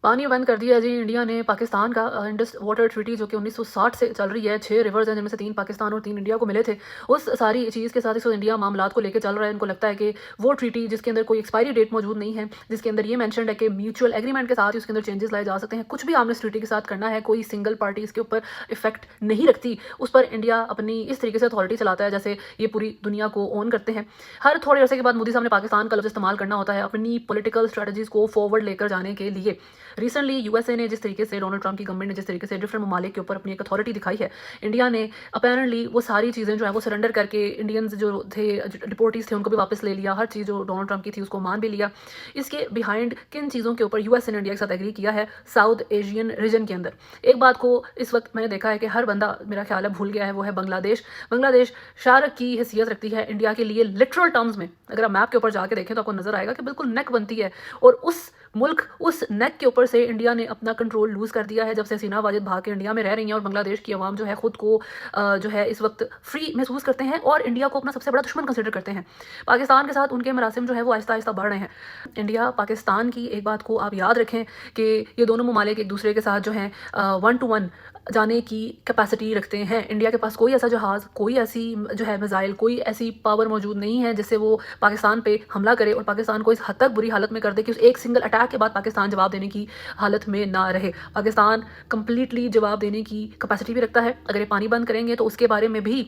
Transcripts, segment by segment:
पानी बंद कर दिया जी इंडिया ने। पाकिस्तान का इंडस वाटर ट्रीटी जो कि 1960 से चल रही है, 6 रिवर्स हैं जिनमें से 3 पाकिस्तान और 3 इंडिया को मिले थे। उस सारी चीज़ के साथ इस वक्त इंडिया मामलात को लेकर चल रहा है। इनको लगता है कि वो ट्रीटी जिसके अंदर कोई एक्सपायरी डेट मौजूद नहीं है, जिसके अंदर ये मेंशन्ड है कि म्यूचुअल एग्रीमेंट के साथ ही उसके अंदर चेंजेस लाए जा सकते हैं, कुछ भी आपने इस ट्रीटी के साथ करना है, कोई सिंगल पार्टी इसके ऊपर इफेक्ट नहीं रखती, उस पर इंडिया अपनी इस तरीके से अथॉरिटी चलाता है जैसे ये पूरी दुनिया को ओन करते हैं। हर थोड़े अरसे के बाद मोदी साहब ने पाकिस्तान का लफ्ज़ इस्तेमाल करना होता है अपनी पॉलिटिकल स्ट्रेटजीज़ को फॉरवर्ड लेकर जाने के लिए। रिसेंटली यूएसए ने जिस तरीके से, डोनाल्ड ट्रंप की गवर्नमेंट ने जिस तरीके से डिफरेंट ममालिक के ऊपर अपनी एक अथॉरिटी दिखाई है, इंडिया ने अपेरेंटली वो सारी चीज़ें जो है वो सरेंडर करके इंडियंस जो थे, डिपोर्टीज थे, उनको भी वापस ले लिया। हर चीज़ जो डोनाल्ड ट्रंप की थी उसको मान भी लिया। इसके बिहाइंड किन चीज़ों के ऊपर यूएसए ने इंडिया के साथ एग्री किया है? साउथ एशियन रीजन के अंदर एक बात को इस वक्त मैंने देखा है कि हर बंदा मेरा ख्याल है भूल गया है, वो है बांग्लादेश। बांग्लादेश शार्क की हैसियत रखती है इंडिया के लिए लिटरल टर्म्स में। अगर आप मैप के ऊपर जाके देखें तो आपको नजर आएगा कि बिल्कुल नेक बनती है, और उस मुल्क, उस नेक के ऊपर से इंडिया ने अपना कंट्रोल लूज़ कर दिया है जब से हसीना वाजिद भाग के इंडिया में रह रही हैं। और बांग्लादेश की आवाम जो है खुद को जो है इस वक्त फ्री महसूस करते हैं और इंडिया को अपना सबसे बड़ा दुश्मन कंसिडर करते हैं। पाकिस्तान के साथ उनके मरासिम जो है वो आहिस्ता आहिस्ता बढ़ रहे हैं। इंडिया पाकिस्तान की एक बात को आप याद रखें कि ये दोनों ममालिक एक दूसरे के साथ जो हैं 1 to 1 जाने की कैपेसिटी रखते हैं। इंडिया के पास कोई ऐसा जहाज़, कोई ऐसी जो है मिसाइल, कोई ऐसी पावर मौजूद नहीं है जिससे वो पाकिस्तान पे हमला करे और पाकिस्तान को इस हद तक बुरी हालत में कर दे कि उस एक सिंगल अटैक के बाद पाकिस्तान जवाब देने की हालत में ना रहे। पाकिस्तान कंप्लीटली जवाब देने की कैपेसिटी भी रखता है। अगर ये पानी बंद करेंगे तो उसके बारे में भी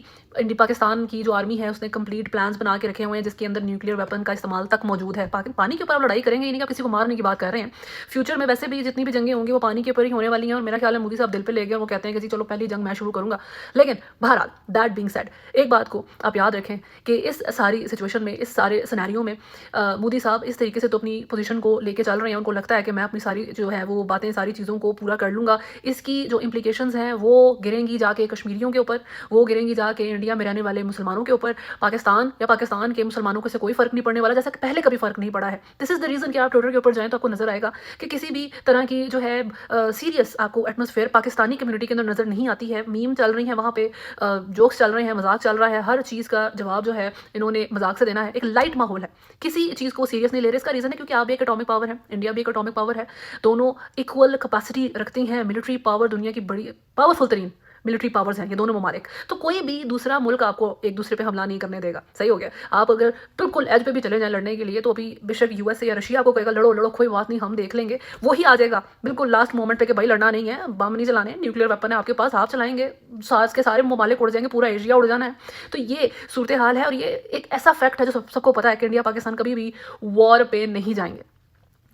पाकिस्तान की जो आर्मी है उसने कंप्लीट प्लान्स बना के रखे हुए हैं जिसके अंदर न्यूक्लियर वेपन का इस्तेमाल तक मौजूद है। पानी के ऊपर आप लड़ाई करेंगे, यानी कि आप किसी को मारने की बात कर रहे हैं। फ्यूचर में वैसे भी जितनी भी जंगें होंगी वो पानी के ऊपर ही होने वाली हैं, और मेरा ख्याल है मोदी साहब दिल पे ले गए, वो कहते हैं कि जी चलो पहली जंग मैं शुरू करूंगा। लेकिन बहरहाल दैट बीइंग सेड, एक बात को आप याद रखें कि इस सारी सिचुएशन में, इस सारे सिनेरियो में मोदी साहब इस तरीके से तो अपनी पोजीशन को लेके चल रहे हैं। उनको लगता है कि मैं अपनी सारी जो है वो बातें, सारी चीज़ों को पूरा कर लूँगा। इसकी जो इम्प्लीकेशंस हैं वो गिरेंगी जाके कश्मीरियों के ऊपर, वो गिरेंगी जाके इंडिया में रहने वाले मुसलमानों के ऊपर। पाकिस्तान या पाकिस्तान के मुसलमानों को से कोई फ़र्क नहीं पड़ने वाला, जैसा कि पहले कभी फ़र्क नहीं पड़ा है। दिस इज़ द रीज़न कि आप ट्विटर के ऊपर जाएँ तो आपको नज़र आएगा कि किसी भी तरह की जो है सीरियस आपको एटमॉस्फेयर पाकिस्तानी कम्युनिटी के अंदर नज़र नहीं आती है। मीम चल रही हैं वहाँ पे, जोक्स चल रहे हैं, मजाक चल रहा है, हर चीज़ का जवाब जो है इन्होंने मजाक से देना है। एक लाइट माहौल है, किसी चीज़ को सीरियस नहीं ले रहे। इसका रीज़न है क्योंकि आप भी एक एटॉमिक पावर है, इंडिया भी एक एटॉमिक पावर है, दोनों इक्वल कैपेसिटी रखती हैं। मिलिट्री पावर दुनिया की बड़ी पावरफुल तरीन मिलिट्री पावर्स हैं ये दोनों ममालिक। तो कोई भी दूसरा मुल्क आपको एक दूसरे पे हमला नहीं करने देगा। सही हो गया। आप अगर बिल्कुल एज पे भी चले जाएं लड़ने के लिए तो अभी बेशक यूएसए या रशिया को कहेगा लड़ो लड़ो, कोई बात नहीं, हम देख लेंगे, वही आ जाएगा बिल्कुल लास्ट मोमेंट पे कि भाई लड़ना नहीं है, बम नहीं चलाने, न्यूक्लियर वेपन है आपके पास, आप चलाएंगे, सास के सारे ममालिक उड़ जाएंगे, पूरा एशिया उड़ जाना है। तो ये सूरत हाल है, और ये एक ऐसा फैक्ट है जो सबको पता है कि इंडिया पाकिस्तान कभी भी वॉर पे नहीं जाएंगे।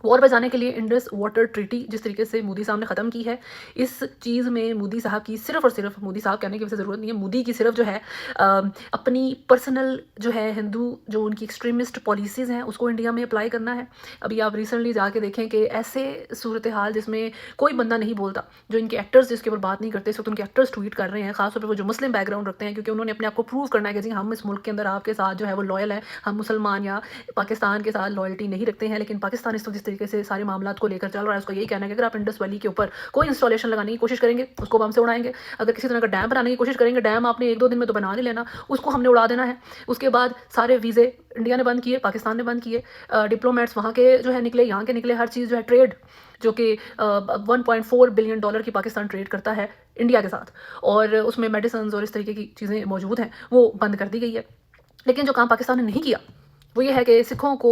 वॉर पे जाने के लिए इंडस वाटर ट्रीटी जिस तरीके से मोदी साहब ने ख़त्म की है, इस चीज़ में मोदी साहब की सिर्फ और सिर्फ, मोदी साहब कहने की वजह ज़रूरत नहीं है, मोदी की सिर्फ जो है अपनी पर्सनल जो है हिंदू जो उनकी एक्सट्रीमिस्ट पॉलिसीज़ हैं उसको इंडिया में अप्लाई करना है। अभी आप रिसेंटली जाके देखें कि ऐसे सूरत हाल जिसमें कोई बंदा नहीं बोलता, जो इनके एक्टर्स जिसके ऊपर बात नहीं करते, इस वक्त उनके एक्टर्स ट्वीट कर रहे हैं, खासतौर पर वो जो मुस्लिम बैकग्राउंड रखते हैं, क्योंकि उन्होंने अपने आप को प्रूव करना है कि जी हम इस मुल्क के अंदर आपके साथ जो है वो लॉयल है, हम मुसलमान या पाकिस्तान के साथ लॉयल्टी नहीं रखते हैं। लेकिन पाकिस्तान इस वक्त जिस तरीके से सारे मामला को लेकर चल रहा है, उसका यही कहना है कि अगर आप इंडस वैली के ऊपर कोई इंस्टॉलेशन लगाने की कोशिश करेंगे उसको बम से उड़ाएंगे। अगर किसी तरह का डैम बनाने की कोशिश करेंगे, डैम आपने 1-2 दिन में तो बना नहीं लेना, उसको हमने उड़ा देना है। उसके बाद सारे वीज़े इंडिया ने बंद किए, पाकिस्तान ने बंद किए, डिप्लोमेट्स वहाँ के जो है निकले, यहाँ के निकले, हर चीज़ जो है ट्रेड जो कि $1.4 बिलियन की पाकिस्तान ट्रेड करता है इंडिया के साथ, और उसमें मेडिसिन और इस तरीके की चीज़ें मौजूद हैं, वो बंद कर दी गई है। लेकिन जो काम पाकिस्तान ने नहीं किया वो ये है कि सिखों को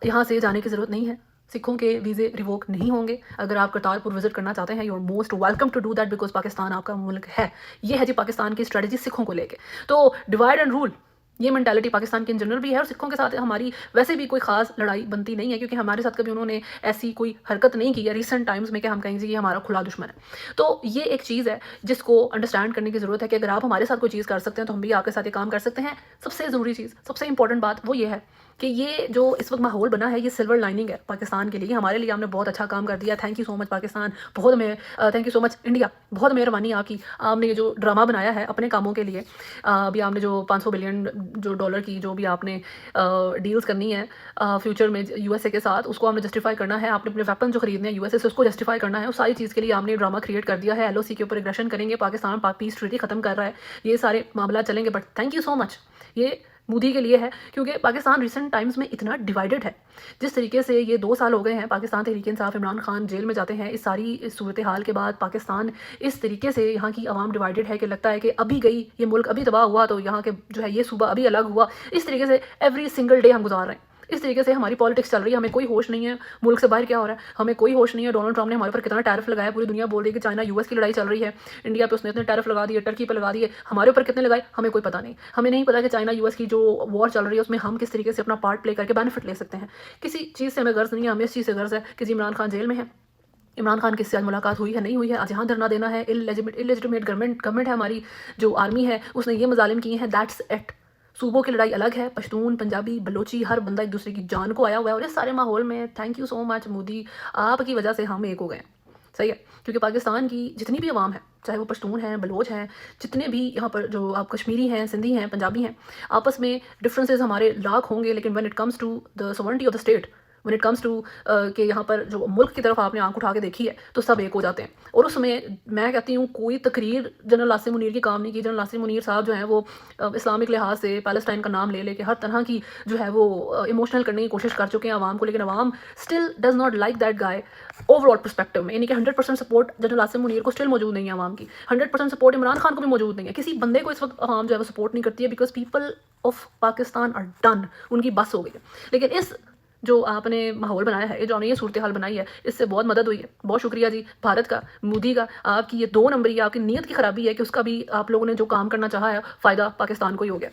यहाँ से जाने की ज़रूरत नहीं है, सिखों के वीज़े रिवोक नहीं होंगे। अगर आप करतारपुर विजिट करना चाहते हैं, you are most welcome to do that because Pakistan आपका मुल्क है। ये है जी पाकिस्तान की स्ट्रेटजी सिखों को लेके। तो डिवाइड एंड रूल, ये मेंटालिटी पाकिस्तान की इन जनरल भी है, और सिखों के साथ हमारी वैसे भी कोई खास लड़ाई बनती नहीं है, क्योंकि हमारे साथ कभी उन्होंने ऐसी कोई हरकत नहीं की है रिसेंट टाइम्स में कि हम कहें जी ये हमारा खुला दुश्मन है। तो ये एक चीज़ है जिसको अंडरस्टैंड करने की ज़रूरत है कि अगर आप हमारे साथ कोई चीज़ कर सकते हैं तो हम भी आपके साथ ये काम कर सकते हैं। सबसे ज़रूरी चीज़, सबसे इंपॉर्टेंट बात वो ये है कि ये जो इस वक्त माहौल बना है ये सिल्वर लाइनिंग है पाकिस्तान के लिए, हमारे लिए। आपने बहुत अच्छा काम कर दिया, thank you so much Pakistan, बहुत thank you so much India, बहुत मेहरबानी आपकी। आपने ये जो ड्रामा बनाया है अपने कामों के लिए, अभी आपने जो 500 बिलियन जो डॉलर की जो भी आपने डील्स करनी है फ्यूचर में यूएसए के साथ, उसको आपने जस्टिफाई करना है, आपने अपने वेपन जो खरीदने हैं यूएसए से उसको जस्टिफाई करना है, उस सारी चीज़ के लिए आपने ड्रामा क्रिएट कर दिया है। एलओसी के ऊपर एग्रेशन करेंगे, पाकिस्तान पीस ट्रीटी खत्म कर रहा है, ये सारे मामला चलेंगे। But thank you so much, ये مودی کے لیے ہے، کیونکہ پاکستان ریسنٹ ٹائمز میں اتنا ڈیوائیڈڈ ہے. جس طریقے سے یہ 2 سال ہو گئے ہیں پاکستان تحریک انصاف عمران خان جیل میں جاتے ہیں، اس ساری صورتحال کے بعد پاکستان اس طریقے سے یہاں کی عوام ڈیوائیڈڈ ہے کہ لگتا ہے کہ ابھی گئی یہ ملک، ابھی تباہ ہوا تو یہاں کے جو ہے یہ صوبہ ابھی الگ ہوا. اس طریقے سے ایوری سنگل ڈے ہم گزار رہے ہیں. اس طریقے سے ہماری پالیٹکس چل رہی ہے، ہمیں کوئی ہوش نہیں ہے ملک سے باہر کیا ہو رہا ہے، ہمیں کوئی ہوش نہیں ہے. ڈونلڈ ٹرمپ نے ہمارے اوپر کتنا ٹیرف لگایا، پوری دنیا بول رہی ہے کہ چائنا US کی لڑائی چل رہی ہے، انڈیا پہ اس نے اتنے ٹیرف لگا دیے، ٹرکی پہ لگا دیے، ہمارے اوپر کتنے لگائے ہمیں کوئی پتہ نہیں. ہمیں نہیں پتا کہ چائنا US کی جو وار چل رہی ہے اس میں ہم کس طریقے سے اپنا پارٹ پلے کر کے بینیفٹ لے سکتے ہیں. کسی چیز سے ہمیں غرض نہیں ہے، ہمیں اس چیز سے غرض ہے کہ جی عمران خان جیل میں ہے، عمران خان کس سے آج ملاقات ہوئی ہے نہیں ہوئی ہے، آج یہاں دھرنا دینا ہے. اللیجیٹمیٹ گورنمنٹ ہے ہماری، جو آرمی ہے اس نے یہ مظالم کیے ہیں، دیٹس اٹ. صوبوں کی لڑائی الگ ہے، پشتون، پنجابی، بلوچی، ہر بندہ ایک دوسرے کی جان کو آیا ہوا ہے. اور اس سارے ماحول میں تھینک یو سو مچ مودی، آپ کی وجہ سے ہم ایک ہو گئے ہیں. صحیح ہے، کیونکہ پاکستان کی جتنی بھی عوام ہے، چاہے وہ پشتون ہیں، بلوچ ہیں، جتنے بھی یہاں پر جو آپ کشمیری ہیں، سندھی ہیں، پنجابی ہیں، آپس میں ڈفرینسز ہمارے لاکھ ہوں گے، لیکن when it comes to the sovereignty of the state، when it comes to کہ یہاں پر جو ملک کی طرف آپ نے آنکھ اٹھا کے دیکھی ہے تو سب ایک ہو جاتے ہیں. اور اس میں کہتی ہوں کوئی تقریر جنرل ناصر منیر کی کام نہیں کی. جنرل ناصر منیر صاحب جو ہیں وہ اسلامک لحاظ سے پیلسٹائن کا نام لے لے کے ہر طرح کی جو ہے وہ ایموشنل کرنے کی کوشش کر چکے ہیں عوام کو، لیکن عوام still does not like that guy over all perspective میں. یعنی کہ 100% سپورٹ جنرل ناصر منیر کو اسٹل موجود نہیں ہے عوام کی، 100% سپورٹ عمران خان کو بھی موجود نہیں ہے. کسی بندے کو اس وقت عوام جو ہے وہ سپورٹ نہیں کرتی ہے، because people of Pakistan are done, ان کی بس ہو گئی ہے. لیکن اس جو آپ نے ماحول بنایا ہے، جو آپ نے یہ صورتحال بنائی ہے، اس سے بہت مدد ہوئی ہے. بہت شکریہ جی بھارت کا، مودی کا. آپ کی یہ 2 نمبری، آپ کی نیت کی خرابی ہے کہ اس کا بھی آپ لوگوں نے جو کام کرنا چاہا ہے فائدہ پاکستان کو ہی ہو گیا.